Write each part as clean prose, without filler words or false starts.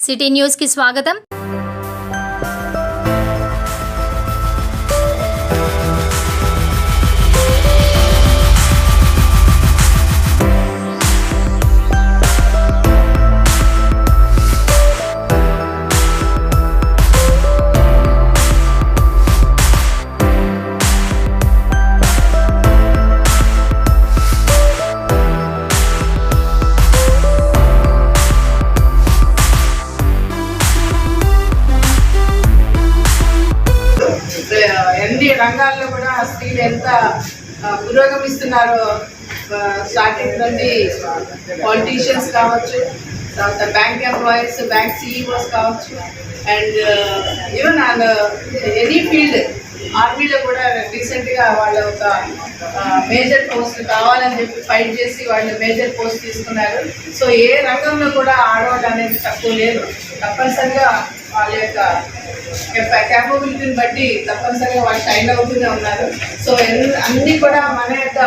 City news కి స్వాగతం. అన్ని రంగాల్లో కూడా స్త్రీలు ఎంత పురోగమిస్తున్నారో, స్టార్టింగ్ నుండి పాలిటీషియన్స్ కావచ్చు, తర్వాత బ్యాంక్ ఎంప్లాయీస్, బ్యాంక్ సిఇఓస్ కావచ్చు, అండ్ ఈవెన్ ఎనీ ఫీల్డ్. ఆర్మీలో కూడా రీసెంట్గా వాళ్ళ ఒక మేజర్ పోస్ట్ కావాలని చెప్పి ఫైట్ చేసి వాళ్ళు మేజర్ పోస్ట్ తీసుకున్నారు. సో ఏ రంగంలో కూడా ఆడవాళ్ళు అనేది తక్కువ లేదు. తప్పనిసరిగా వాళ్ళ యొక్క క్యాపబిలిటీని బట్టి తప్పనిసరిగా వాళ్ళు షైన్ అవుతూనే ఉన్నారు. సో అన్నీ కూడా మన యొక్క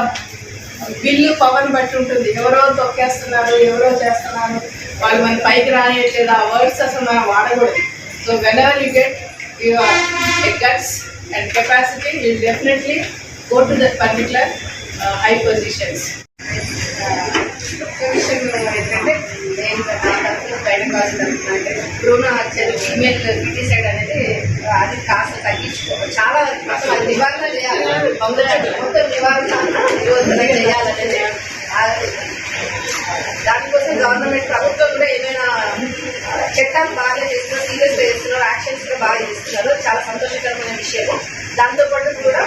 బిల్లు పవర్ని బట్టి ఉంటుంది. ఎవరో తొక్కేస్తున్నారు, ఎవరో చేస్తున్నారు, వాళ్ళు మన పైకి రానియట్లేదు. ఆ వర్డ్స్ అసలు మనం వాడకూడదు. So whenever you get your guts and capacity, you will definitely go to that particular high positions. ఏంటంటే భ్రూణ హత్యలు, ఫీమేల్ ఫిటిసైడ్ అనేది అది కాస్త తగ్గించుకోవాలి. చాలా మొత్తం అది నివారణ చేయాలి. మొత్తం నివారణ చేయాలనేది దానికోసం గవర్నమెంట్ ప్రభుత్వం కూడా ఏమైనా చట్టాలు బాగా చేస్తున్నారు, సీరియస్గా చేస్తున్నారు, యాక్షన్స్ కూడా బాగా చేస్తున్నారు. చాలా సంతోషకరమైన విషయము. దాంతోపాటు కూడా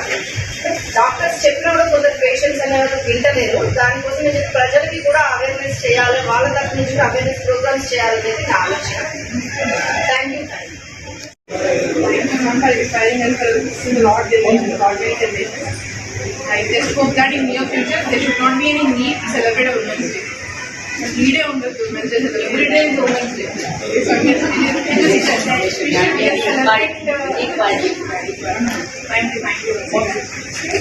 డాక్టర్స్ చెప్పినా కూడా కొందరు పేషెంట్స్ అనేవాళ్ళు వింటలేరు. దానికోసం ప్రజలకి కూడా అవేర్నెస్ చేయాలి, వాళ్ళ తరఫు నుంచి కూడా అవేర్నెస్ ప్రోగ్రామ్స్ చేయాలనేది నా ఆలోచన. Thank you. I just hope that in near future there should not be any need to celebrate a Women's Day. Every day on the Women's Day, every day is Women's Day. So we should celebrate equality. Thank you.